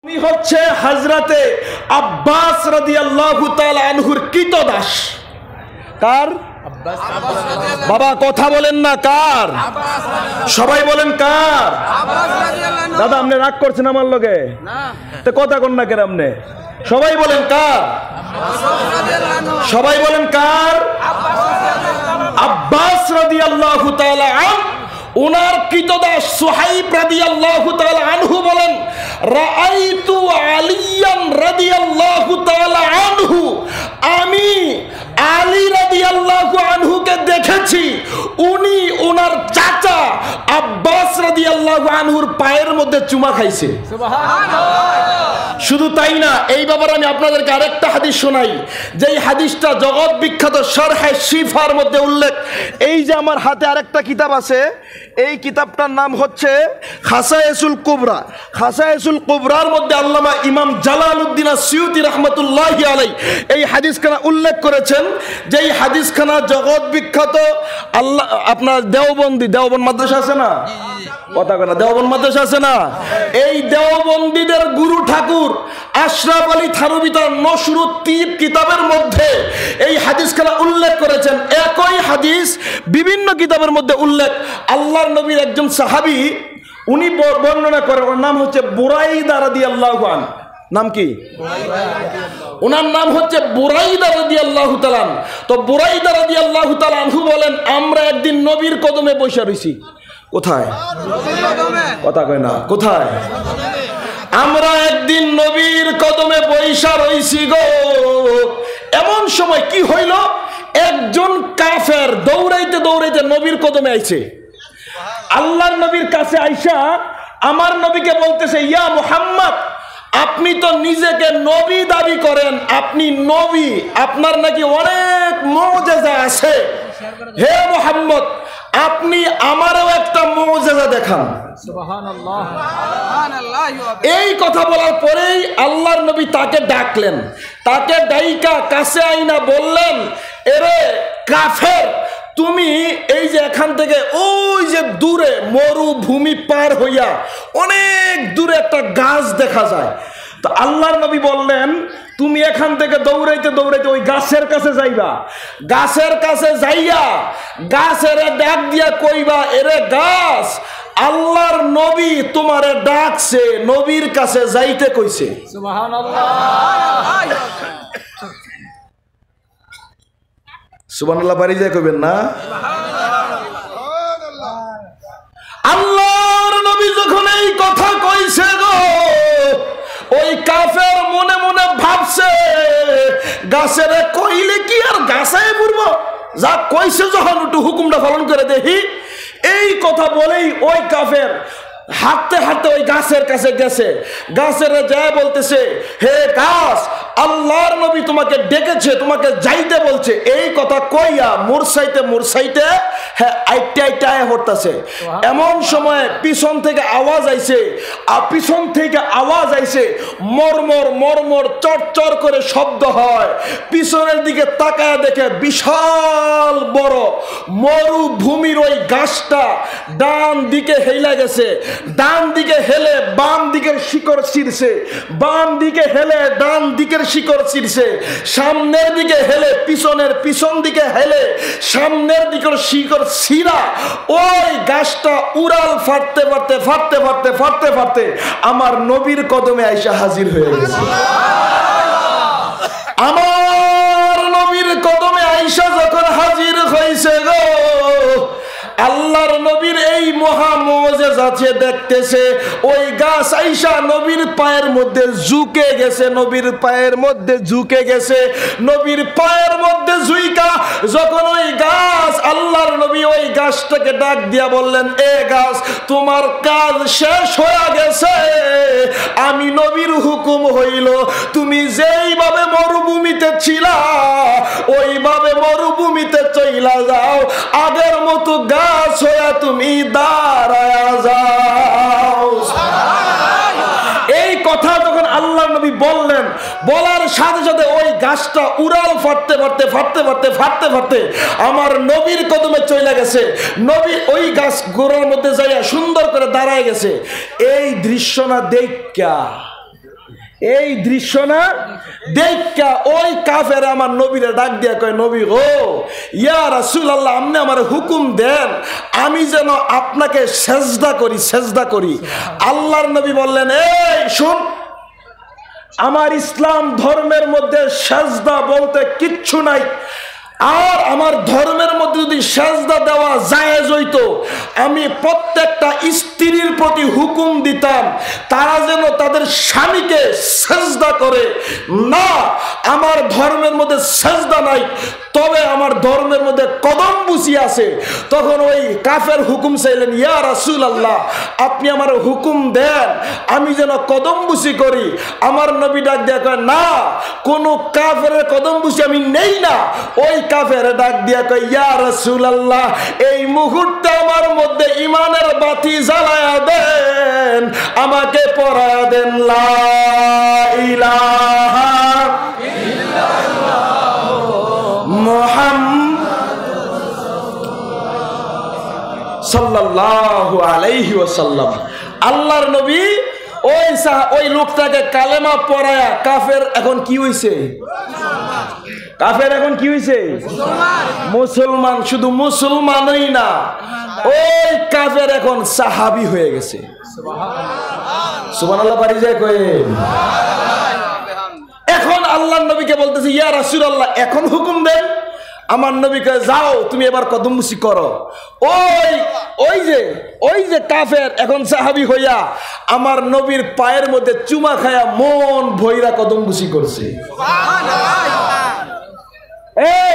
উনি হচ্ছে হযরতে আব্বাস রাদিয়াল্লাহু তাআলা আনহুর কৃতদাস। কার? বাবা কথা বলেন না, কার? সবাই বলেন কার? দাদা আপনি রাগ করছেন আমার লগে? তো কথা কন না কেন আপনি? সবাই বলেন কার? সবাই বলেন কার? আব্বাস রাদিয়াল্লাহু তাআলা আনহু। উনার কৃতদাস সুহাইব রাদিয়াল্লাহু তাআলা আনহু বলেন, রাআইতু আলিয়ান রাদিয়াল্লাহু তাআলা আনহু, আমি আলী রাদিয়াল্লাহু আনহুকে দেখেছি, উনি ওনার চাচা আব্বাস রাদিয়াল্লাহু আনহুর পায়ের মধ্যে চুমা খাইছে। শুধু তাই না, এই ব্যাপারে আমি আপনাদেরকে আরেকটা হাদিস শোনাই, যেই হাদিসটা জগৎ বিখ্যাত শরহে শিফার মধ্যে উল্লেখ। এই যে আমার হাতে আরেকটা কিতাব আছে, এই কিতাবটার নাম হচ্ছে খাসায়েসুল কুবরা। খাসায়েসুল কুবরার মধ্যে আল্লামা ইমাম জালালউদ্দিন আসিউতি রাহমাতুল্লাহি আলাইহি এই হাদিসখানা উল্লেখ করেছেন, যে এই হাদিসখানা জগৎ বিখ্যাত। আল্লাহ আপনার দেওবন্দ মাদ্রাসা আছে না? কথা কয় না, দেওবন্দ মাদ্রাসা আছে না? এই দেওবন্দীদের গুরু ঠাকুর আশরাফ আলী থানভী তার নসরুত তিব কিতাবের মধ্যে এই হাদিসখানা উল্লেখ করেছেন। একই হাদিস বিভিন্ন কিতাবের মধ্যে উল্লেখ। আল্লাহর নবীর একজন সাহাবী উনি বর্ণনা করেন, ওর নাম হচ্ছে বুরাইদা রাদিয়াল্লাহু আনহু। নাম কি? ওনার নাম হচ্ছে বুরাইদা রাদিয়াল্লাহু তাআলা। তো বুরাইদা রাদিয়াল্লাহু তাআলা আনহু বলেন, আমরা একদিন নবীর কদমে বসে রইছি। কোথায়? কথা কয় না, কোথায়? আমরা একদিন নবীর কদমে বৈশা রইছি গো। এমন সময় কি হইল, একজন কাফের দৌড়াইতে দৌড়াইতে নবীর কদমে আইছে। আল্লাহর নবীর কাছে আইসা আমার নবীকে বলতেছে, ইয়া মুহাম্মদ, আপনি তো নিজেকে নবী দাবি করেন, আপনি নবী, আপনার নাকি অনেক মুজিজা আছে, হে মুহাম্মদ আপনি আমারও একটা মুজিজা দেখান। সুবহানাল্লাহ। এই কথা বলার পরেই আল্লাহর নবী তাকে ডাকলেন। তাকে ডাইকা কাছে আইনা বললেন, এরে কাফের, তুমি এই যে এখান থেকে ওই যে দূরে মরুভূমি পার হইয়া অনেক দূরে একটা গাছ দেখা যায়। তো আল্লাহর নবী বললেন, তুমি এখান থেকে দৌড়াইতে দৌড়াইতে ওই গাছের কাছে যাইবা। গাছের কাছে যাইয়া গাছের ডাক দিয়া কইবা, এরে গাছ, আল্লাহর নবী তোমারে ডাকছে, নবীর কাছে যাইতে কইছে। সুবহানাল্লাহ। সুবহানাল্লাহ বাড়ি যায় কইবেন না? আল্লাহর নবী যখন এই কথা কইছে গো, ওই কাফের মনে মনে ভাবছে, গাছের কইলে কি আর গাছায় পড়বো, যা কইছে যখন একটু হুকুমটা পালন করে দেখি। এই কথা বলেই ওই কাফের হাঁটতে হাঁটতে ওই গাছের কাছে গেছে। গাছের যায় বলতেছে, হে গাছ, আল্লাহর নবী তোমাকে ডেকেছে, তোমাকে যাইতে বলছে। এই কথা কইয়া মুরসাইতে হ্যাঁ আইটে আইটে আয়া হরতাছে। এমন সময় পিছন থেকে আওয়াজ আইছে, আর পিছন থেকে আওয়াজ আইছে, মরমর মরমর চরচর করে শব্দ হয়। পিছনের দিকে তাকায় দেখে বিশাল বড় মরুভূমির ওই গাছটা ডান দিকে হেলা গেছে। ডান দিকে হেলে বাম দিকের শিকড় ছিঁড়ছে, বাম দিকে হেলে ডান দিকের শিকড় ছিঁড়ছে, সামনের দিকে হেলে পিছন দিকে হেলে সামনের দিকের শিকড় ছিঁড়া ওই গাছটা উড়াল ফাটতে ফাটতে আমার নবীর কদমে আইসা হাজির হয়ে গেছে। আমার নবীর কদমে আইসা যখন হাজির হয়েছে গো, আল্লাহর নবীর এই মহা মুজিজা দেখতেছে, ওই গাছ আইসা নবীর পায়ের মধ্যে ঝুঁকে গেছে, নবীর পায়ের মধ্যে ঝুঁকে গেছে। নবীর পায়ের মধ্যে ঝুঁকা যখন ওই গাছ, আল্লাহর নবী ওই গাছটাকে ডাক দিয়া বললেন, এ গাছ, তোমার কাজ শেষ হয়ে গেছে। আমি নবীর হুকুম হইল, তুমি যেইভাবে মরুভূমিতে ছিলা ওইভাবে মরুভূমিতে চইলা যাও, আগের মতো গাছ হয়ে তুমি দাঁড়ায়া যাও। এই কথা যখন আল্লাহর নবী বললেন, বলার সাথে সাথে ওই গাছটা উড়াল ফাটতে আমার নবীর কদমে চলে গেছে। নবী ওই গাছ গোড়ার মধ্যে যাইয়া সুন্দর করে দাঁড়ায় গেছে। এই দৃশ্য না দেখা এই দৃশ্য না দেখা ওই কাফের আমার নবীরে ডাক দিয়া কয়, নবী গো, ইয়া রাসূলুল্লাহ, আপনি আমার হুকুম দেন আমি যেন আপনাকে সেজদা করি। আল্লাহর নবী বললেন, এই শুন, আমার ইসলাম ধর্মের মধ্যে সেজদা বলতে কিচ্ছু নাই। আর আমার ধর্মের মধ্যে যদি সেজদা দেওয়া জায়েজ হইতো, আমি প্রত্যেকটা স্ত্রীর প্রতি হুকুম দিতাম তারা যেন তাদের স্বামীকে সেজদা করে। না, আমার ধর্মের মধ্যে সেজদা নাই, তবে আমার ধর্মের মধ্যে কদম বুসি আছে। তখন ওই কাফের হুকুম চাইলেন, ইয়া রাসূলুল্লাহ, আপনি আমার হুকুম দেন আমি যেন কদম বুসি করি। আমার নবী ডাক দিয়া কয়, না, কোন কাফের কদম বুসি আমি নেই না। ওই কাফের ডাক দিয়া কয়, ইয়া রাসূলুল্লাহ, এই মুহূর্তে আমার মধ্যে ঈমানের বাতি জ্বালায়া দেন, আমাকে পড়ায়া দেন লা ইলাহা সাল্লাল্লাহু আলাইহি ওয়াসাল্লাম। আল্লাহর নবী ওই লোকটাকে কালেমা পড়ায়া, কাফের এখন কি হইছে? কাফের এখন কি হইছে? মুসলমান। শুধু মুসলমানই না, ওই কাফের এখন সাহাবী হয়ে গেছে। সুবহানাল্লাহ, বাড়ি যায় কয়ে। এখন আল্লাহর নবীকে বলতেছে, ইয়া রাসূলুল্লাহ, এখন হুকুম দেন। আমার নবীকে, যাও তুমি এবার কদমবুসি করো। ওই যে কাফের এখন সাহাবী হইয়া আমার নবীর পায়ের মধ্যে চুমা খায়া মন ভৈরা কদমবুসি করছে। এই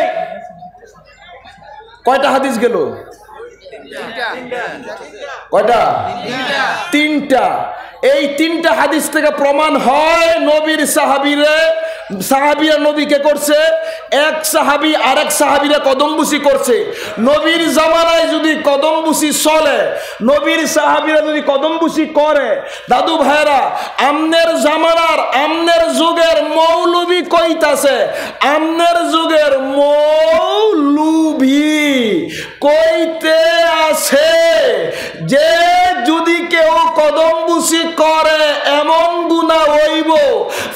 কয়টা হাদিস গেল? কয়টা? তিনটা। এই তিনটা হাদিস থেকে প্রমাণ হয় নবীর সাহাবীরা নবীকে করছে, এক সাহাবী আরেক সাহাবীরা কদমবুসি করছে। নবীর জামানায় যদি কদমবুসি চলে, নবীর সাহাবীরা যদি কদমবুসি করে, দাদু ভাইরা, আমনের জামানার আমনের যুগের মৌলবী কইতাছে, আমনের যুগের মৌলবী কইতে আছে যে যদি কেউ কদমবুসি করে এমন গুনাহ হইব,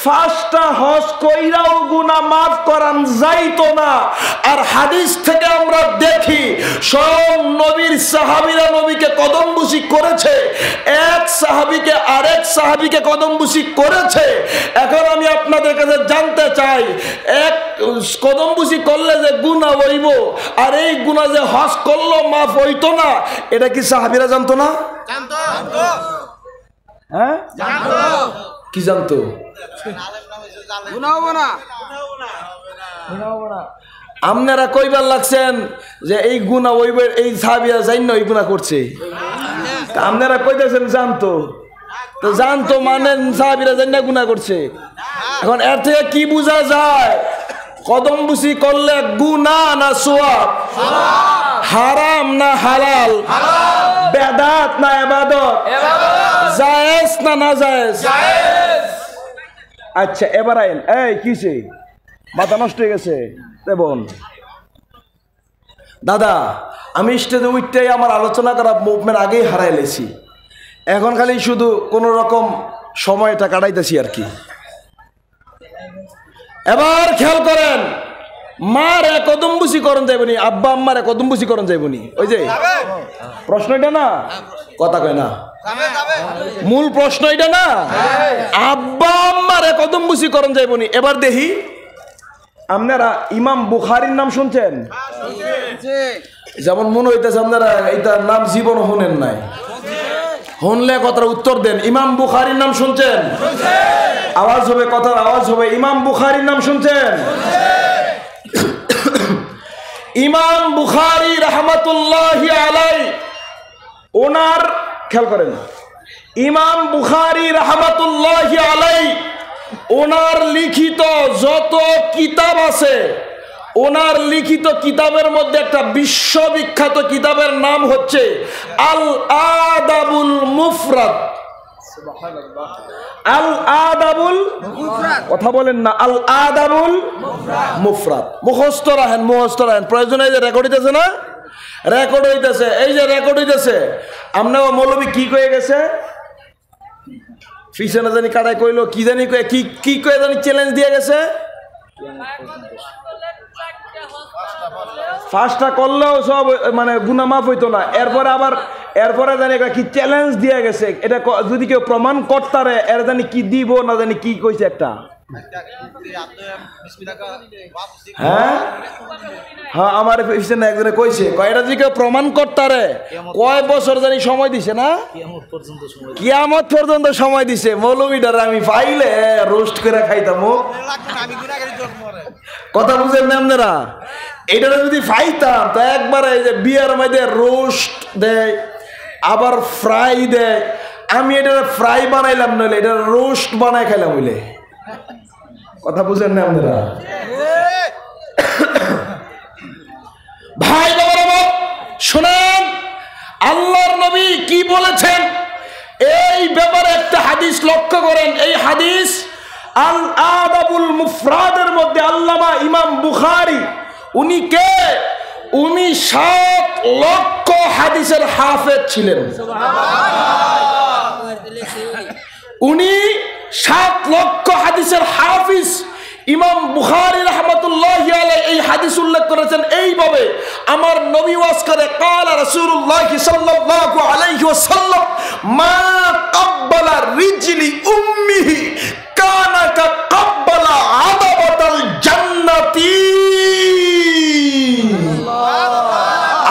5টা হজ কইরাও গুনাহ মাফ করান যাইতো না। আর হাদিস থেকে আমরা দেখি সব নবীর সাহাবীরা নবীকে কদমবুসি করেছে, এক সাহাবীকে আরেক সাহাবীকে কদমবুসি করেছে। এখন আমি আপনাদের কাছে জানতে চাই, এক কদমবুসি করলে যে গুনাহ হইব আর এই গুনাহ যে হজ করলো মাফ হইতো না, এটা কি সাহাবীরা জানতো না? হ্যাঁ, কি জানতো? আপনারা কইবার লাগছেন যে এই গুনাহ হইবে, এই সাহাবীরা জানেন এই গুনাহ করছে। আপনারা কইতেছেন জানতো, তো জানতো মানে সাহাবীরা জানেন গুনাহ করছে। এখন এর থেকে কি বোঝা যায়? কদমবুসি করলে গুনাহ না সওয়াব? হারাম না হালাল? বেদাত না ইবাদত? জায়েজ না নাজায়েজ? আচ্ছা, এবার আইন। এই কিছে মাথা নষ্ট হয়ে গেছে বোন? দাদা, আমি স্টেজে উঠতেই আমার আলোচনা করা মুভমেন্ট আগেই হারাই লেছি। এখন খালি শুধু কোনো রকম সময়টা কাটাইতেছি আর কি। এবার খেয়াল করেন, মার কদমবুসি করন যাইবনি, আব্বা আম্মার কদমবুসি করন যাইবনি। ওই যে প্রশ্ন এটা না, কথা কয় না, মূল প্রশ্ন এটা না, আব্বা আম্মার কদমবুসি করন যাইবনি। এবার দেখি, আপনারা ইমাম বুখারীর নাম শুনছেন? যেমন মনে হইতেছে আপনারা এইটার নাম জীবন শুনেন নাই। শুনলে কথার উত্তর দেন। ইমাম বুখারীর নাম শুনছেন? আওয়াজ হবে, কথার আওয়াজ হবে। ইমাম বুখারীর নাম শুনছেন? ইমাম বুখারী রাহমাতুল্লাহি আলাইহি, ওনার খেয়াল করেন, ইমাম বুখারী রাহমাতুল্লাহি আলাইহি ওনার লিখিত যত কিতাব আছে, ওনার লিখিত কিতাবের মধ্যে একটা বিশ্ববিখ্যাত কিতাবের নাম হচ্ছে আল আদাবুল মুফরাদ। আল আদাবুল মুফরাদ, কথা বলেন না, আল আদাবুল মুফরাদ। মুখস্থ রাখেন, প্রয়োজন। এই যে রেকর্ড হইতেছে না, রেকর্ড হইতেছে, এই যে রেকর্ড হইতেছে। আপনার মৌলবী কি কয়ে গেছে? পিছনে জানি কাটায় কইলো কি জানি কি কি কয়ে জানি চ্যালেঞ্জ দিয়ে গেছে, 5টা করলেও সব মানে গুনাহ মাফ হইতো না। এরপরে জানি কি চ্যালেঞ্জ দিয়ে গেছে, এটা যদি কেউ প্রমাণ করতারে এর জানি কি দিব না জানি কি কইছে একটা। হ্যাঁ হ্যাঁ আমার পিছনে একজনে কইছে এটা যদি কেউ প্রমাণ করতারে কয় বছর জানি সময় দিছে না, কিয়ামত পর্যন্ত সময় দিছে। মৌলবীটার আমি পাইলে রোস্ট করে খাইতাম। কথা বুঝেন না আপনারা? এটা যদি পাইতাম তো একবারে যে বিয়ার মধ্যে রোস্ট দেয় আবার ফ্রাই দেয়, আমি এটা ফ্রাই বানাইলাম নইলে এটা রোস্ট বানাই খাইলাম হইলে। কথা বুঝেন না আপনারা? ভাই বাবা শুনেন আল্লাহর নবী কি বলেছেন এই ব্যাপারে একটা হাদিস লক্ষ্য করেন। এই হাদিস আল আদাবুল মুফরাদের মধ্যে আল্লামা ইমাম বুখারী উনি কে? উনি 7 লক্ষ হাদিসের হাফেজ ছিলেন। উনি 7 লক্ষ হাদিসের হাফিজ। ইমাম বুখারী রাহমাতুল্লাহি আলাইহি এই হাদিস উল্লেখ করেছেন এইভাবে, আমার নবী ওয়াজ করে قال রাসূলুল্লাহ সাল্লাল্লাহু আলাইহি ওয়াসাল্লাম মা ক্বাবালা রিজলি উম্মিহি কানা কাব্বালা আদাবাতাল জান্নাতি।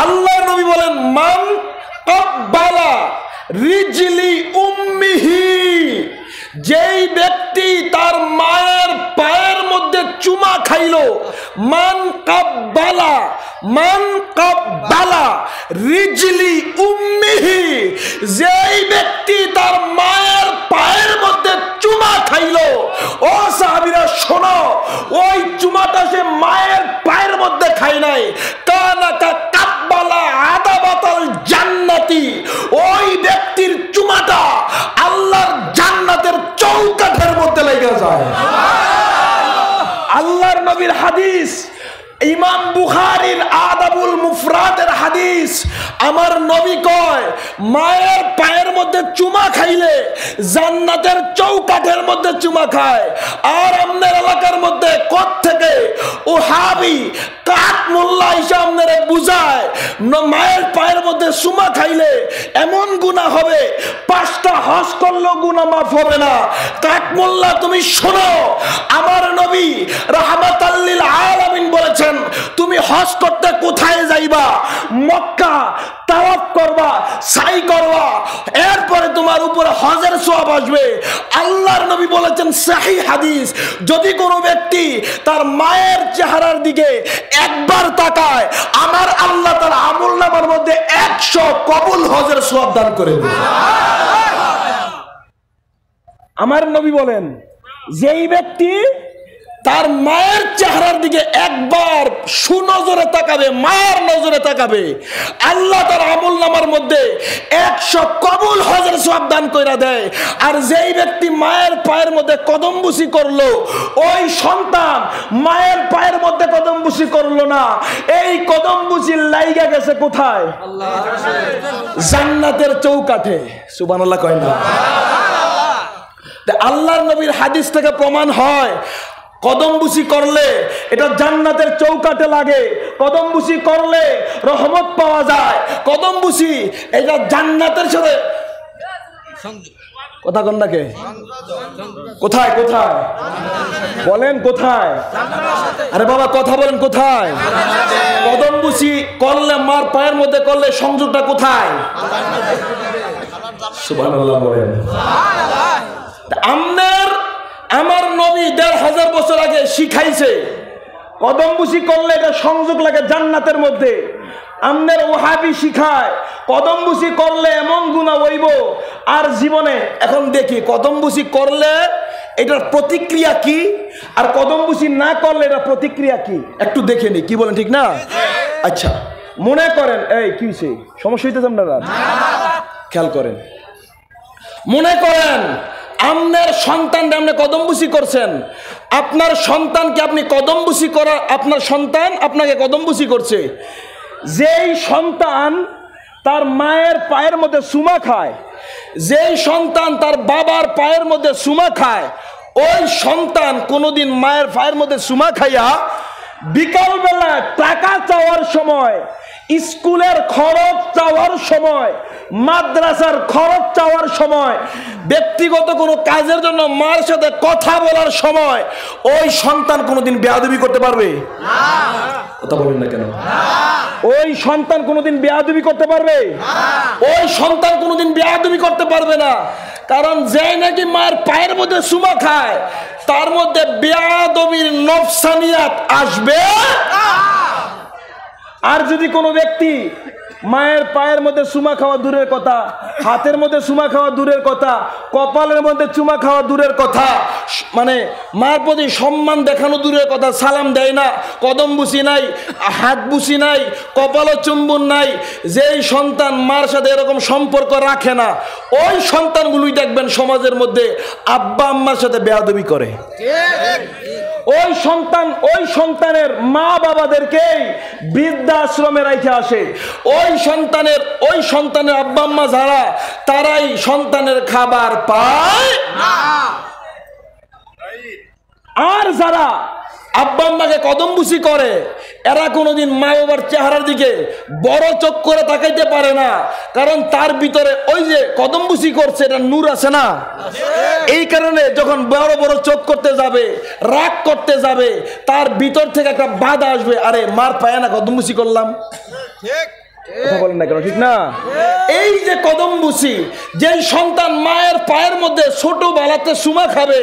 আল্লাহ নবী বলেন মান ক্বাবালা রিজলি উম্মিহি, যেই ব্যক্তি তার মায়ের পায়ের মধ্যে চুমা খাইলো, মান কাব্বালা রিজলি উম্মিহি, যেই ব্যক্তি তার মায়ের পায়ের মধ্যে চুমা খাইলো, ও সাহাবীরা শোনো, ওই চুমাটা সে মায়ের পায়ের মধ্যে খায় নাই, কানা কাব্বালা আদাবাতাল জান্নাতি, ওই ব্যক্তির চুমাটা আল্লাহর জান্নাতের চৌকাঠের মধ্যে লেগে যায়। আল্লাহর নবীর হাদিস, ইমাম বুখারীর আদাবুল মুফরাদের হাদিস। আমার নবী কয় মায়ের পায়ের মধ্যে চুমা খাইলে জান্নাতের চৌকাঠের মধ্যে চুমা খায়। আর আমাদের এলাকার মধ্যে কোথ থেকে ওহাবি কাঠ মোল্লা হিসাব আপনারা বুঝায় মায়ের পায়ের মধ্যে চুমা খাইলে এমন গুনাহ হবে 5টা হজ করলেও গুনাহ মাফ হবে না। কাঠ মোল্লা তুমি শোনো, আমার নবী রাহমাতাল লিল আলামিন বলেছেন তুমি হজ করতে কোথায় যাইবা? মক্কা তাওয়াফ করবা, সাই করবা, এরপরে তোমার উপরে হজের সওয়াব আসবে। আল্লাহর নবী বলেছেন সহিহ হাদিস, যদি কোনো ব্যক্তি তার মায়ের চেহারার দিকে একবার তাকায় আমার আল্লাহ তার আমলনামার মধ্যে 100 কবুল হজের সওয়াব দান করে দেবে। আমার নবী বলেন যেই ব্যক্তি তার মায়ের চেহারার দিকে একবার সুনজরে তাকাবে, মায়ের নজরে তাকাবে, আল্লাহ তার আমলনামার মধ্যে 100 কবুল হজের সওয়াব দান কইরা দেয়। আর যেই ব্যক্তি মায়ের পায়ের মধ্যে কদমবুসি করলো, ওই সন্তান মায়ের পায়ের মধ্যে কদমবুসি করলো না, এই কদমবুসি লাইগা গেছে কোথায়? জান্নাতের চৌকাঠে। সুবহানাল্লাহ কয় না? আল্লাহর নবীর হাদিস থেকে প্রমাণ হয় কদমবুসি করলে এটা জান্নাতের চৌকাঠে লাগে, কদমবুসি করলে রহমত পাওয়া যায়, কদমবুসি এটা জান্নাতের সাথে কথা কন্যাকে কোথায় কোথায় বলেন কোথায়? আরে বাবা কথা বলেন কোথায়? কদমবুসি করলে মার পায়ের মধ্যে করলে সংযোগটা কোথায়? সুবহানাল্লাহ বলেন। আমার নবী 1500 বছর আগে শিখাইছে কদমবুসি করলে এটা সংযোগ লাগে জান্নাতের মধ্যে। আমাদের ওহাবি শিখায় কদমবুসি করলে এমন গুনাহ হইব আর জীবনে। এখন দেখি কদমবুসি করলে এটার প্রতিক্রিয়া কি আর কদমবুসি না করলে এটা প্রতিক্রিয়া কি একটু দেখে নি, কি বলেন ঠিক না? আচ্ছা মনে করেন এই কি হইছে, সমস্যা হইতেছে আপনারা? খেয়াল করেন, মনে করেন আপনার সন্তান আপনি কদমবুসি করছেন, আপনার সন্তানকে আপনি কদমবুসি করা, আপনার সন্তান আপনাকে কদমবুসি করছে। যেই সন্তান তার মায়ের পায়ের মধ্যে চুমা খায় যেই সন্তান তার বাবার পায়ের মধ্যে চুমা খায়, ওই সন্তান কোনোদিন মায়ের পায়ের মধ্যে চুমা খাইয়া বিকালবেলা টাকা চাওয়ার সময়, স্কুলের খরচ চাওয়ার সময়, মাদ্রাসার খরচ চাওয়ার সময়, ব্যক্তিগত কোনো কাজের জন্য মার সাথে কথা বলার সময় ওই সন্তান কোনোদিন বেয়াদবি করতে পারবে না? কথা বলেন না কেন? ওই সন্তান কোনোদিন বেয়াদবি করতে পারবে না? ওই সন্তান কোনোদিন বেয়াদবি করতে পারবে না। কারণ যে নাকি মায়ের পায়ের মধ্যে চুমা খায় তার মধ্যে বেয়াদবির নফসানিয়াত আসবে। আর যদি কোনো ব্যক্তি মায়ের পায়ের মধ্যে চুমা খাওয়া দূরের কথা, হাতের মধ্যে চুমা খাওয়া দূরের কথা, কপালের মধ্যে চুমা খাওয়া দূরের কথা, মানে মার প্রতি সম্মান দেখানো দূরের কথা, সালাম দেয় না, কদম বুসি নাই, হাত বুসি নাই, কপালও চুম্বন নাই, যেই সন্তান মার সাথে এরকম সম্পর্ক রাখে না, ওই সন্তানগুলোই দেখবেন সমাজের মধ্যে আব্বা আম্মার সাথে বেয়াদবি করে। ওই সন্তানের মা বাবাদেরকেই বৃদ্ধাশ্রমে রেখে আসে। ওই সন্তানের আব্বা আম্মা যারা, তারাই সন্তানের খাবার পায় না। আর যারা আব্বা আম্মাকে কদমবুসি করে, এরা কোনোদিন মা বাবার চেহারার দিকে বড় চোখ করে তাকাইতে পারে না। কারণ তার ভিতরে ওই যে কদমবুসি করছে, এটা নূর আছে না? এই কারণে যখন বড় বড় চোখ করতে যাবে, রাগ করতে যাবে, তার ভিতর থেকে একটা বাধা আসবে, আরে মার পায় না কদমবুসি করলাম। কথা বলেন না কেন? ঠিক না? এই যে কদমবুসি, যেই সন্তান মায়ের পায়ের মধ্যে ছোটবেলাতে চুমা খাবে,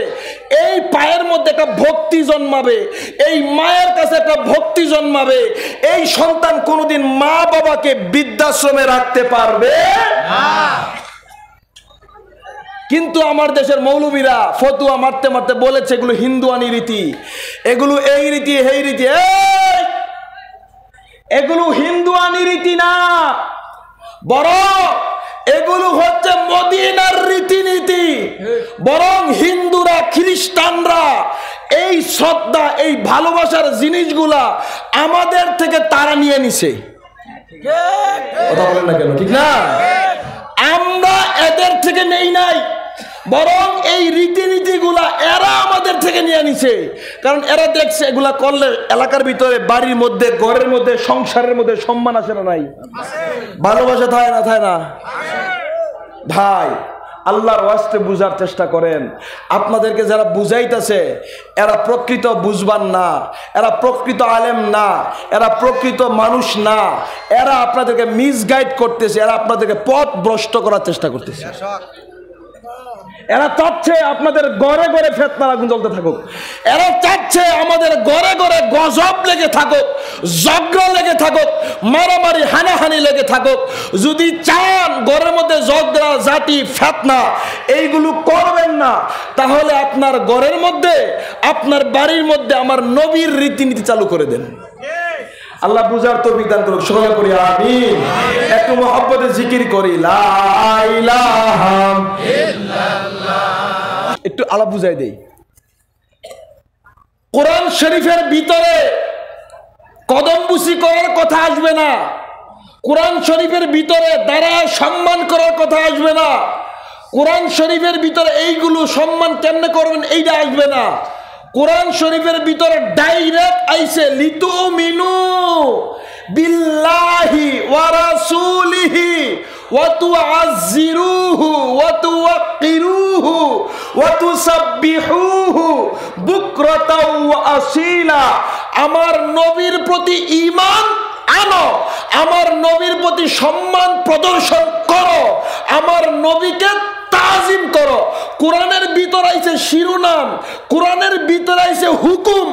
এই পায়ের মধ্যে একটা ভক্তি জন্মাবে, এই মায়ের কাছে একটা ভক্তি জন্মাবে। এই সন্তান কোনোদিন মা বাবাকে বৃদ্ধাশ্রমে রাখতে পারবে না। কিন্তু আমার দেশের মৌলবীরা ফতুয়া মারতে মারতে বলেছে এগুলো হিন্দুয়ানি রীতি, এগুলো এই রীতি এই রীতি। এগুলো হিন্দুয়ানি রীতি না, বরং এগুলো হচ্ছে মদিনার রীতিনীতি। বরং হিন্দুরা, খ্রিস্টানরা এই শ্রদ্ধা, এই ভালোবাসার জিনিসগুলা আমাদের থেকে তারা নিয়ে নিছে। কথা বলেন না কেন? ঠিক না? আমরা এদের থেকে নেই নাই, বরং এই রীতিনীতিগুলা এরা আমাদের থেকে নিয়ে নিছে। কারণ এরা দেখছে এগুলা করলে এলাকার ভিতরে, বাড়ির মধ্যে, ঘরের মধ্যে, সংসারের মধ্যে সম্মান আসে না? নাই? ভালোবাসা থাকে না? থাকে না? ভাই, আল্লাহর ওয়াস্তে বুঝার চেষ্টা করেন। আপনাদেরকে যারা বুঝাইতেছে এরা প্রকৃত বুঝবান না, এরা প্রকৃত আলেম না, এরা প্রকৃত মানুষ না। এরা আপনাদেরকে মিসগাইড করতেছে, এরা আপনাদেরকে পথ ভ্রষ্ট করার চেষ্টা করতেছে। এরা চাচ্ছে আপনাদের ঘরে ঘরে ফিতনার আগুন জ্বলতে থাকুক। এরা চাচ্ছে আমাদের ঘরে ঘরে গজব লেগে থাকুক, ঝগড়া লেগে থাকুক, মারামারি হানাহানি লেগে থাকুক। যদি চান ঘরের মধ্যে ঝগড়া, জাতি, ফিতনা এইগুলো করবেন না, তাহলে আপনার ঘরের মধ্যে, আপনার বাড়ির মধ্যে আমার নবীর রীতিনীতি চালু করে দেন। আল্লাহ বুঝার তৌফিক দান করুক। সকলে করি আমিন। একটু মহব্বতে জিকির করি লা ইলাহা ইল্লাল্লাহ। একটু আলাপ বুঝাই দেই। কোরআন শরীফের ভিতরে কদমবুসি করার কথা আসবে না, কোরআন শরীফের ভিতরে দাঁড়ায় সম্মান করার কথা আসবে না, কোরআন শরীফের ভিতরে এইগুলো সম্মান কেমনে করবেন এইটা আসবে না। কোরআন শরীফের ভিতরে ডাইরেক্ট আইছে লিতুমিনু বিল্লাহি ওয়া রাসূলিহি ওয়া তুআযজিরুহু ওয়া তুওয়াক্কিরুহু ওয়া তুসাব্বিহুহু বুকরাতাও ওয়া আসীলা। আমার নবীর প্রতি ঈমান আনো, আমার নবীর প্রতি সম্মান প্রদর্শন করো, আমার নবীকে তাজিম করো। কোরআনের ভিতর আইছে শিরোনাম, কোরআনের ভিতর আইছে হুকুম।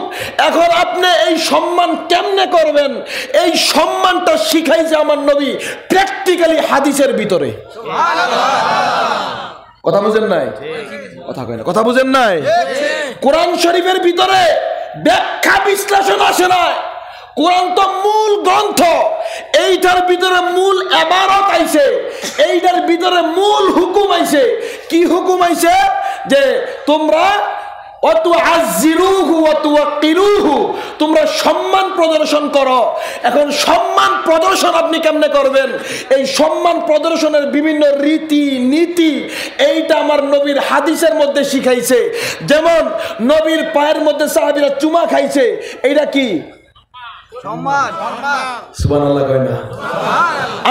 এখন আপনি এই সম্মান কেমনে করবেন, এই সম্মানটা শিখাইছে আমার নবী প্র্যাকটিক্যালি হাদিসের ভিতরে। কথা বুঝেন নাই? কথা কয় না, কথা বুঝেন নাই? কোরআন শরীফের ভিতরে ব্যাখ্যা বিশ্লেষণ আসে না। কোরআন তো মূল গ্রন্থ, এইটার ভিতরে মূল ইবারত আইছে, এইটার ভিতরে মূল হুকুম আইছে। কি হুকুম আইছে? যে তোমরা তোমরা সম্মান প্রদর্শন করো। এখন সম্মান প্রদর্শন আপনি কেমনে করবেন? এই সম্মান প্রদর্শনের বিভিন্ন রীতি নীতি এইটা আমার নবীর হাদিসের মধ্যে শিখাইছে। যেমন নবীর পায়ের মধ্যে সাহাবীরা চুমা খাইছে, এইটা কি সম্মান? সুবহানাল্লাহ কয় না?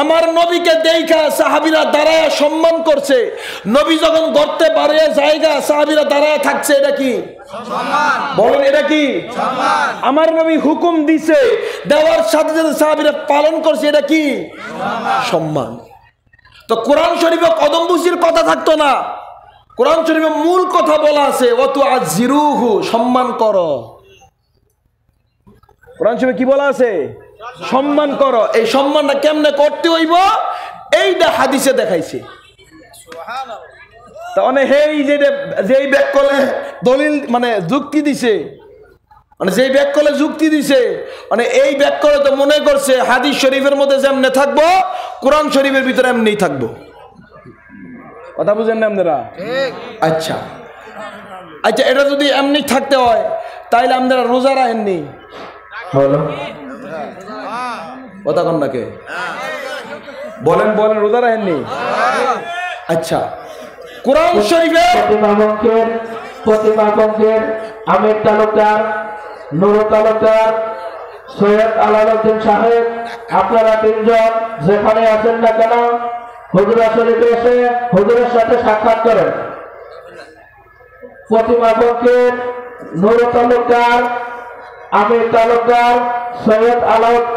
আমার নবীকে দেখা সাহাবীরা দাঁড়ায় সম্মান করছে। নবী যখন গর্তে বাড়িয়ে জায়গা সাহাবীরা দাঁড়ায় থাকছে, এটা কি সম্মান? বলেন এটা কি সম্মান? আমার নবী হুকুম দিছে, দেওয়ার সাথে সাথে সাহাবীরা পালন করছে, এটা কি সম্মান? তো কোরআন শরীফে কদমবুসির কথা থাকতো না, কোরআন শরীফে মূল কথা বলা আছে ওয়াতু আজিরুহু, সম্মান করো। কোরআন শরীফে কি বলা আছে? সম্মান করো। এই সম্মানটা কেমনে করতে হইব এইটা হাদিসে দেখাইছে। তাহলে হেই যেই ব্যাককলে দলিল মানে যুক্তি দিছে, মানে যেই ব্যাককলে যুক্তি দিছে, মানে এই ব্যাককলে তো মনে করছে হাদিস শরীফের মধ্যে যেমনে থাকবো কোরআন শরীফের ভিতরে এমনিই থাকবো। কথা বুঝেন না আপনারা? আচ্ছা আচ্ছা, এটা যদি এমনি থাকতে হয় তাইলে আপনারা রোজা রাখেননি? কথা কন নাকে বলেন বলেন, রোজা রাখেননি? আচ্ছা, কোরআন শরীফে প্রতিমা পক্ষের আমির তালুকদার, নুরু তালুকদার, সৈয়দ আলাউদ্দিন সাহেব, আপনারা তিনজন যেখানে আছেন না কেন হুজুরা শরীফে এসে হুজুরের সাথে সাক্ষাৎ করেন। প্রতিমা পক্ষের নুরু তালুকদার, আমির তালুকদার, সৈয়দ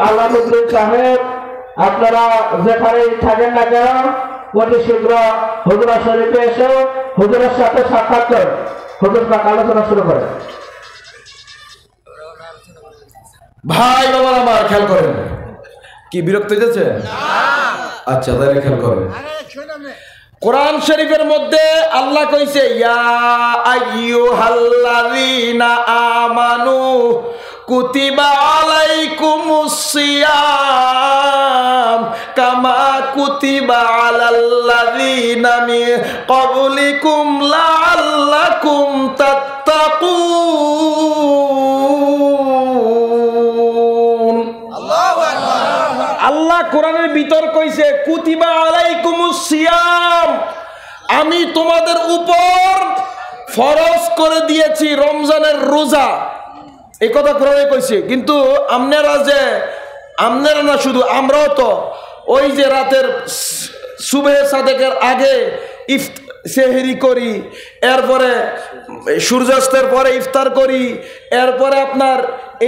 আলাউদ্দিন সাহেব, আপনারা যেখানে থাকেন না কেন অতি শীঘ্র হুজুরা শরীফে এসে হুজুরের সাথে সাক্ষাৎ করেন। হুজুর পাক আলোচনা শুরু করেন। ভাই বাবা আমার খেয়াল করেন, কি বিরক্ত হয়েছে? আচ্ছা তাহলে খেয়াল করেন। কোরআন শরীফের মধ্যে আল্লাহ কইছে ইয়া আইয়ুহাল্লাযীনা আমানু কুতিবা আলাইকুমুস সিয়াম কামা কুতিবা আলাল্লাযীনা মিন ক্বাবলিকুম লাআল্লাকুম তাত্তাকুন। আল্লাহ কোরআনের ভিতর কইছে কুতিবা আলাইকুমুস সিয়াম, আমি তোমাদের উপর ফরজ করে দিয়েছি রমজানের রোজা। এই কথা কোরআনে কইছে। কিন্তু আপনারা না, শুধু আমরাও তো ওই যে রাতের সুবহে সাদেকের আগে সেহরি করি, এরপরে সূর্যাস্তের পরে ইফতার করি, এরপরে আপনার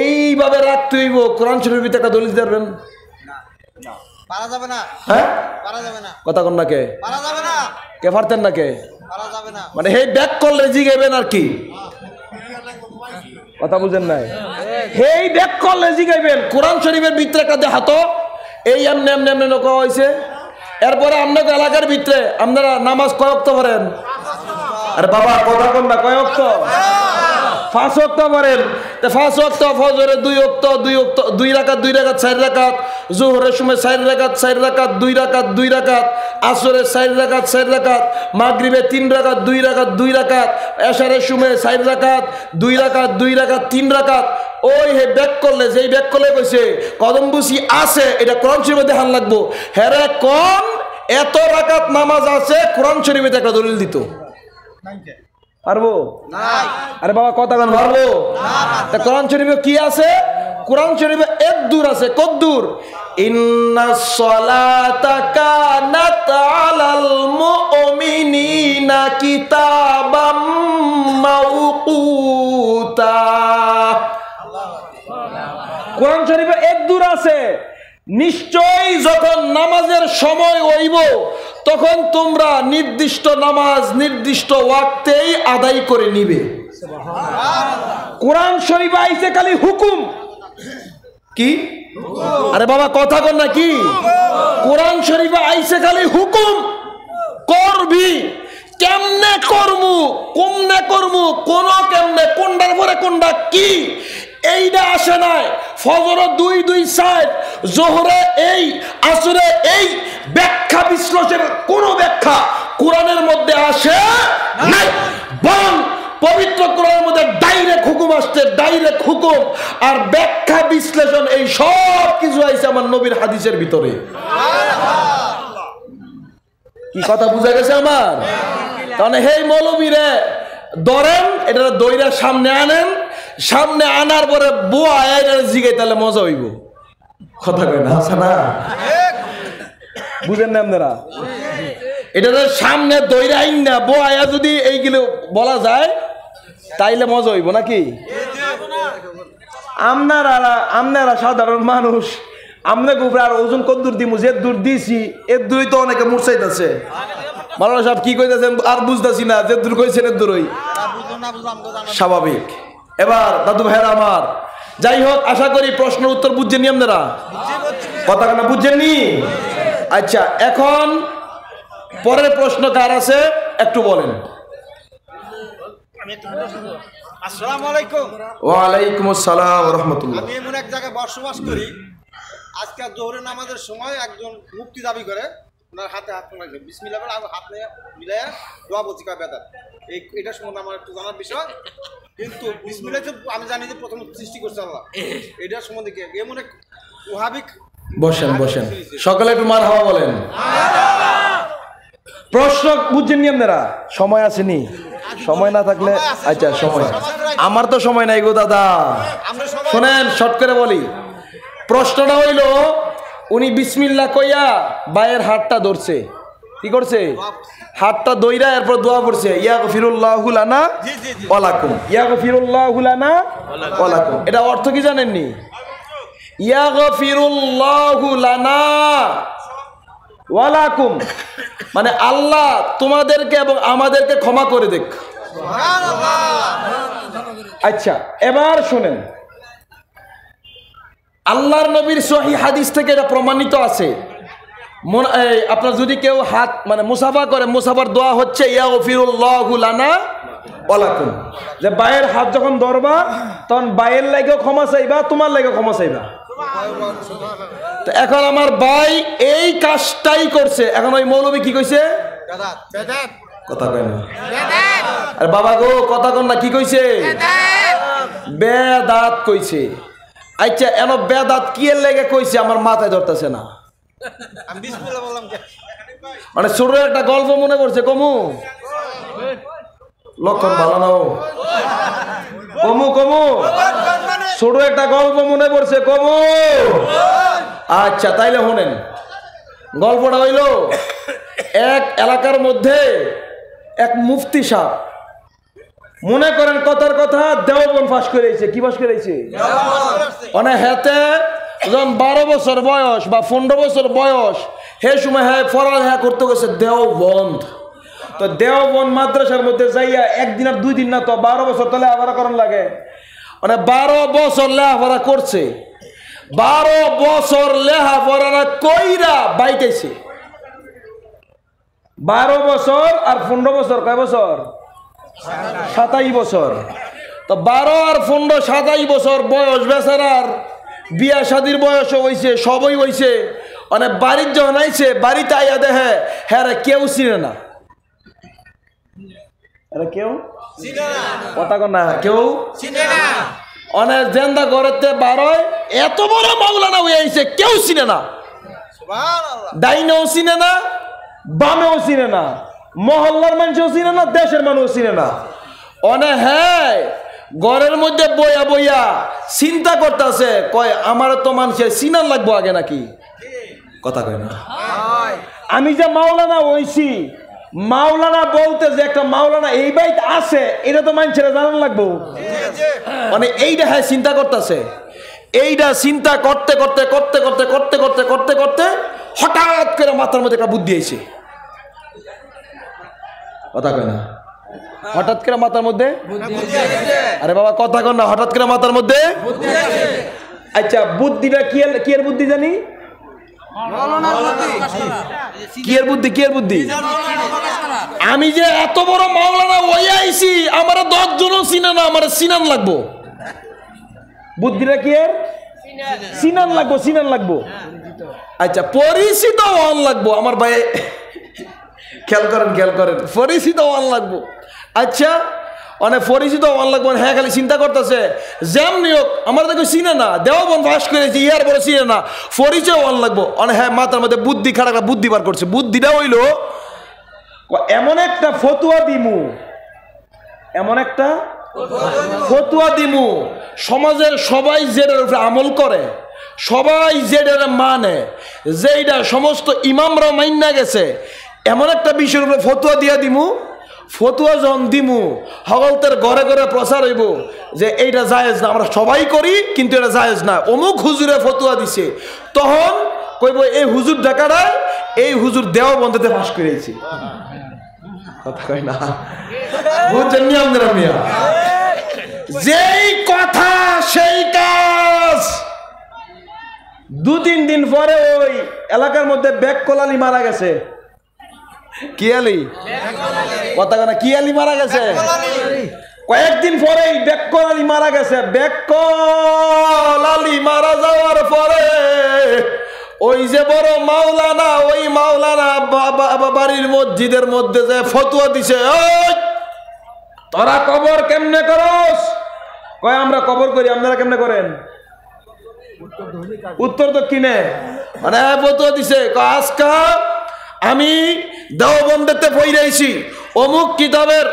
এইভাবে রাখতে হইব। কোরআন শরীফের ভিতরে একটা দলিল দেবেন? পারা যাবে না। হ্যাঁ পারা যাবে না। কথা কন না কে? পারা যাবে না। কে পারতেন না কে? পারা যাবে না। মানে হেই ব্যাক করলে জিগাইবেন আর কি? কথা বুঝেন নাই? হেই ব্যাক করলে জিগাইবেন কোরআন শরীফের ভিতরে একটা দেখাতো এই এমনি এমনি এমনি নৌকা হয়েছে। এরপরে আপনাকে এলাকার ভিতরে আপনারা নামাজ কয় ওয়াক্ত পড়েন? আরে বাবা কথা কন না, কয় ওয়াক্ত? 5 ওয়াক্ত পড়েন। 5 ওয়াক্ত ফজরে 2 ওয়াক্ত 2 রাকাত 4 রাকাত, জোহরের সময় 4 রাকাত 2 রাকাত 2 রাকাত, আসরের 4 রাকাত 4 রাকাত, মাগরিবে 3 রাকাত 2 রাকাত, এশারের সময় 4 রাকাত 2 রাকাত 3 রাকাত। ওই হে ব্যাক করলে যেই ব্যাক করলে কইছে কদমবুসি আছে, এটা কোরআন শরীফে দেখান লাগবো। হেরে কোন এত রাকাত নামাজ আছে কোরআন শরীফে একটা দলিল দিত পারবো? আরে বাবা কথা কেন পারবো? কোরআন শরীফে কি আছে? কোরআন শরীফে এক দূর আছে। কত দূর? ইন্নাস সালাতা কানাত আলাল মুমিনিনা কিতাবাম মাওকুতা। কোরআন শরীফে এক দূর আছে, নিশ্চয়ই যখন নামাজের সময় হইব তখন তোমরা নির্দিষ্ট নামাজ নির্দিষ্ট ওয়াক্তেই আদায় করে নিবে। কোরআন শরীফে আইছে খালি হুকুম। কি? আরে বাবা কথা কন না কি? কোরআন শরীফে আইছে খালি হুকুম, করবি। কেমনে করমু, কোমনে করমু, কোন কেমনে, কোনটার পরে কোনটা কি এইটা আসে নাই। ফজরে 2 সাইড, জোহরে এই, আসরে এই, ব্যাখ্যা বিশ্লেষণের কোন ব্যাখ্যা কোরআনের মধ্যে আসে নাই। বরং পবিত্র কোরআনের মধ্যে ডাইরেক্ট ডাইরেক্ট হুকুম আসছে, ডাইরেক্ট হুকুম আর ব্যাখ্যা বিশ্লেষণ এই সব কিছু আছে আমার নবীর হাদিসের ভিতরে। কি কথা বুঝা গেছে আমার? তাহলে হেই মৌলবীরে ধরেন, এটা দইরা সামনে আনেন, সামনে আনার পরে বুয়া জিগাই, তাহলে মজা হইব। কথা কয় না, আছে না? বুঝেন না আপনারা? এটা সামনে দইরা আইন না বুয়া যদি এইগুলো বলা যায় তাইলে মজা হইব নাকি? আপনারা সাধারণ মানুষ, আপনাকে উপরে আর ওজন কত দূর দিমু, যে দূর দিছি এর দূরই তো অনেকে মুরসাইতেছে। মাওলানা সাহেব কি কইতেছেন আর বুঝতেছি না, যে দূর কইছেন এর দূরই স্বাভাবিক। এবার দাদু ভাইরা আমার, যাই হোক, আশা করি প্রশ্নের উত্তর বুঝছেননি আপনারা, কথা কেন বুঝছেননি? আচ্ছা, এখন পরের প্রশ্ন কার আছে একটু বলেন। আসসালামু আলাইকুম। ওয়ালাইকুম আসসালাম ওয়া রাহমাতুল্লাহ। আমি এমন এক জায়গায় বসবাস করি, আজকে জোহরের নামাজের সময় একজন মুক্তি দাবি করে, ওনার হাতে হাত রাখে, বিসমিল্লাহ বলে হাত মিলাইয়া দোয়া বলছি কয় বেদাত। এটা সম্বন্ধে আমার একটু জানার বিষয়, কিন্তু বিসমিল্লাহ আমি জানি যে প্রথম সৃষ্টি করছে আল্লাহ, এটার সম্বন্ধে কি এমন এক ওয়াহাবিক। বসেন বসেন, সকালে একটু মারহাবা বলেন। প্রশ্ন বুঝছেননি আপনারা? সময় আসেনি? সময় না থাকলে আচ্ছা, সময় আমার তো সময় নাই গো দাদা। শোনেন, শর্ট করে বলি। প্রশ্নটা হইল, উনি বিসমিল্লাহ কইয়া বায়ের হাতটা ধরছে, কি করছে? হাতটা দইরা এরপর দোয়া করছে, ইয়াগফিরুল্লাহু লানা ওয়া লাকুম, ইয়াগফিরুল্লাহু লানা ওয়া লাকুম। এটা অর্থ কি জানেননি? ইয়াগফিরুল্লাহু লানা ওয়া লাকুম মানে আল্লাহ তোমাদেরকে এবং আমাদেরকে ক্ষমা করে দেখ। আচ্ছা, এবার শুনেন, আল্লাহর নবীর সহিহ হাদিস থেকে এটা প্রমাণিত আছে। আপনার যদি কেউ হাত মানে মুসাফা করে, মুসাফার দোয়া হচ্ছে ইয়াগফিরুল্লাহু লানা ওয়া লাকুম, যে বায়ের হাত যখন ধরবা তখন বায়ের লাগেও ক্ষমা চাইবা, তোমার লাগেও ক্ষমা চাইবা। তো এখন আমার ভাই এই কাজটাই করছে, এখন ওই মৌলবী কি কইছে? কথা কয় না, আরে বাবা গো কথা কন না, কি কইছে? বেদাত কইছে। আচ্ছা, এন বেদাত কি এর লেগে কইছে আমার মাথায় ধরতেছে না। মানে ছোট একটা গল্প মনে করছে, কমু লক্ষণ ভালো নাও, কমু কমু ছোট একটা গল্প মনে পড়ছে, কমু। আচ্ছা, তাইলে শোনেন, গল্পটা হইল, এক এলাকার মধ্যে এক মুফতি সাহেব, মনে করেন কথার কথা, দেওবন পাশ করেছে। কি পাশ করেছে? মানে হেতে যখন 12 বছর বয়স বা 15 বছর বয়স, হে সময় হ্যাঁ পড়ালেখা করতে গেছে দেওবন্দ। তো দেওবন্দ মাদ্রাসার মধ্যে যাইয়া একদিন আর 2 দিন না, তো 12 বছর তো লেখাপড়া করার লাগে। মানে 12 বছর লেখাপড়া করছে, 12 বছর লেখাপড়া কইরা বাইতেছে। 12 বছর আর 15 বছর, কয় বছর? 27 বছর। তো 12 আর 15 27 বছর বয়স, বেচারার বিয়া শাদির বয়সও হয়েছে, সবই হয়েছে। মানে বাড়ির যখন আইছে, বাড়িতে আইয়া দেখে হ্যাঁ কেউ চিনে না, কেউ কথা কন না, কেউ চিনে না। অনেক জেন্দা ঘরেতে বারোয় এত বড় মাওলানা হয়ে আইছে, কেউ চিনে না, ডাইনেও চিনে না, বামেও চিনে না, মহল্লার মানুষও চিনে না, দেশের মানুষও চিনে না। অনেক হ্যাঁ ঘরের মধ্যে বইয়া বইয়া চিন্তা করতেছে, কয় আমার তো মানুষের চিনার লাগবো আগে নাকি? কথা কয় না। আমি যে মাওলানা হইছি, মাওলানা বলতে যে একটা মাওলানা এই বাইত আছে, এটা তো মানুষের জানান লাগবো। মানে এইটা হ্যাঁ চিন্তা করতেছে, এইটা চিন্তা করতে করতে করতে করতে করতে করতে করতে করতে হঠাৎ করে মাথার মধ্যে একটা বুদ্ধি আইছে। কথা কয় না, হঠাৎ করে মাথার মধ্যে, আরে বাবা কথা কন না, হঠাৎ করে মাথার মধ্যে। আচ্ছা, বুদ্ধিটা কি এর বুদ্ধি জানি? কি এর বুদ্ধি? কি এর বুদ্ধি? আমি যে এত বড় মাওলানা হয়ে আইছি, আমার 10 জনও চিনে না, আমার চিনান লাগবো। বুদ্ধিটা কি এর? চিনান লাগবো, চিনান লাগবো। আচ্ছা, পরিচিত হওয়ান লাগবো। আমার ভাই খেয়াল করেন, খেয়াল করেন, পরিচিত হওয়ান লাগবো। আচ্ছা, অনেক পরিচিত হওয়ার লাগবে, হ্যাঁ খালি চিন্তা করতেছে যেমনি হোক আমার দেখো চিনে না, দেওবন ফাঁস করেছি ইয়ার বড় চিনে না, পরিচয় হওয়ার লাগবো অনেক, হ্যাঁ মাথার মধ্যে বুদ্ধি খারাপ বুদ্ধি বার করছে। বুদ্ধিটা হইল এমন একটা ফতুয়া দিমু, এমন একটা ফতুয়া দিমু সমাজের সবাই যেটার উপরে আমল করে, সবাই যেটার মানে, যেটা সমস্ত ইমামরাও মাইন্না গেছে, এমন একটা বিষয়ের উপরে ফতুয়া দিয়া দিমু। ফতুয়া যখন দিমু হগলতের ঘরে ঘরে প্রচার হইব যে এইটা জায়েজ না, আমরা সবাই করি কিন্তু এটা জায়েজ না, অমুক হুজুরে ফতুয়া দিছে, তখন কইব এই হুজুর ডাকারায় এই হুজুর দেওবন্দেতে ফাঁস করেছি। কথা কয় না, বুঝছেন নি আপনারা মিয়া? যেই কথা সেই কাজ। 2-3 দিন পরে ওই এলাকার মধ্যে ব্যাগ কলালি মারা গেছে। কি আলি? কথা কয় না, কি আলি মারা গেছে? কয়েকদিন পরেই ব্যাগ কলালি মারা গেছে। ব্যাগ কলালি মারা যাওয়ার পরে ওই যে বড় মাওলানা, ওই মাওলানা বাড়ির মসজিদের মধ্যে যে ফতুয়া দিছে, তোরা কবর কেমনে করস? কয় আমরা কবর করি, আপনারা কেমনে করেন? উত্তর দক্ষিণে মানে ফতুয়া দিছে, আজকা আমি দেওবন্দেতে পড়াইছি, অমুক কিতাবের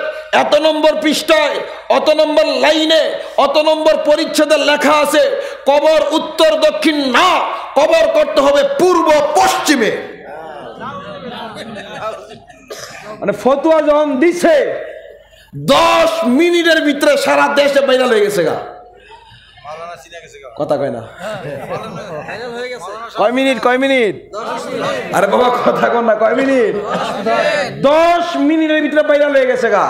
এত নম্বর পৃষ্ঠায় অত নম্বর লাইনে অত নম্বর পরিচ্ছেদে লেখা আছে কবর উত্তর দক্ষিণ না, কবর করতে হবে পূর্ব পশ্চিমে। মানে ফতুয়া যখন দিছে 10 মিনিটের ভিতরে সারা দেশে ভাইরাল হয়ে গেছে গা। কথা কয় না, কয় মিনিট? আরে বাবা কথা কয় না, কয় মিনিট? 10 মিনিটের ভিতরে ভাইরাল হয়ে গেছে গা।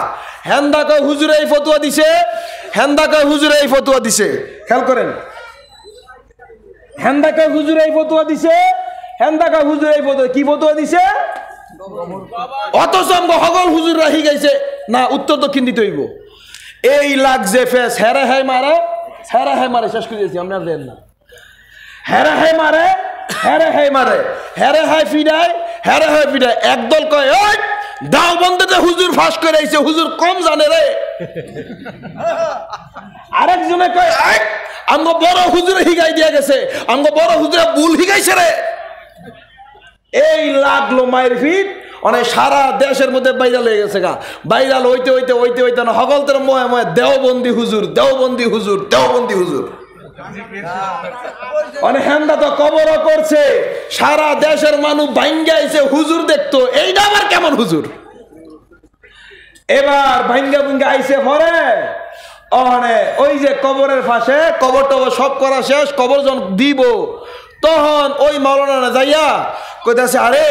হেন্দা কয় হুজুরে এই ফতুয়া দিছে, হেন্দা কয় হুজুরে এই ফতুয়া দিছে। খেয়াল করেন, হেন্দা কয় হুজুরে এই ফতুয়া দিছে, হেন্দা কয় হুজুরে এই ফতুয়া। কি ফতুয়া দিছে? অথচ হগল হুজুররা শিখাইছে না উত্তর দক্ষিণ দিতে হইব। এই লাগছে ফেস, হেরে হাই মারে, হেরে হাই মারে, শেষ করে দিয়েছি আমরা দেন না। হেরে হাই মারে, হেরে হাই মারে, হেরে হাই ফিডায়, হেরে হাই ফিডায়। একদল কয় ওই দেওবন্দেতে হুজুর ফাঁস করে আইছে, হুজুর কম জানে রে। আরেকজনে কয় আমগো বড় হুজুরে হিগাই দিয়া গেছে, আমগো বড় হুজুরে ভুল হিগাইছে রে। এই লাগলো মায়ের ফিট অনেক সারা দেশের মধ্যে ভাইরাল হয়ে গেছে গা। ভাইরাল হইতে হইতে হইতে হইতে না হগলতের মহে মহে দেওবন্দি হুজুর, দেওবন্দি হুজুর, দেওবন্দি হুজুর। অনেক হেন্দা তো কবরও করছে, সারা দেশের মানুষ ভাঙ্গা আইছে হুজুর দেখতো, এইটা আবার কেমন হুজুর? এবার ভাঙ্গা ভুঙ্গা আইছে পরে ওই যে কবরের পাশে কবর টবর সব করা শেষ, কবর যখন দিব তখন ওই মাওলানা যাইয়া কইতাছে আরে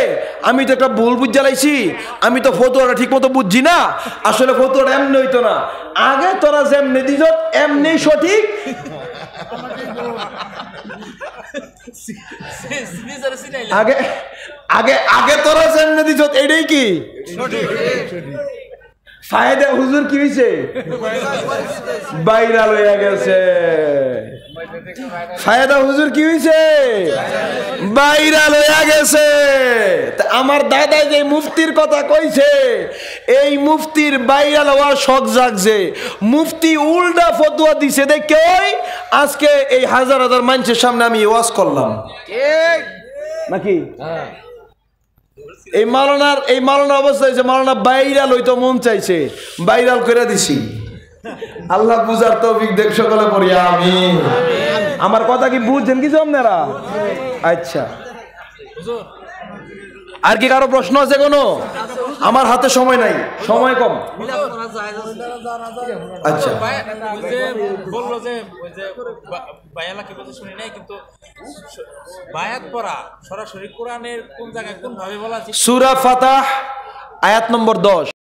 আমি তো একটা ভুল বুঝ জ্বালাইছি, আমি তো ফতুয়াটা ঠিক মতো বুঝছি না, আসলে ফতুয়াটা এমনি হইতো না, আগে তোরা যেমনি দিছ এমনি সঠিক। আগে আগে আগে তোরা যেমনি দিছ এটাই কি ফায়দা? হুজুর কি হয়েছে? ভাইরাল হয়ে গেছে। ফায়দা হুজুর কি হয়েছে? ভাইরাল হয়ে গেছে। আমার দাদা যে মুফতির কথা কইছে, এই মুফতির ভাইরাল হওয়ার শখ জাগছে। মুফতি উল্টা ফতুয়া দিছে দেখে আজকে এই হাজার হাজার মানুষের সামনে আমি ওয়াজ করলাম নাকি? এই মাওলানার অবস্থা হয়েছে, মাওলানা ভাইরাল হইতো মন চাইছে, ভাইরাল করে দিছি। আল্লাহ বুঝার তৌফিক দেখ সকলে পড়ি আমিন। আমার কথা কি বুঝছেন কিছু আপনারা? আচ্ছা, আর কি কারো প্রশ্ন আছে কোনো? আমার হাতে সময় নাই, সময় কম। আচ্ছা, বললো যে বায়ালা কি বলতে শুনি নাই, কিন্তু বায়াত পড়া সরাসরি কোরআনের কোন জায়গায় কোন ভাবে বলা আছে? সূরা ফাতিহা আয়াত নম্বর 10।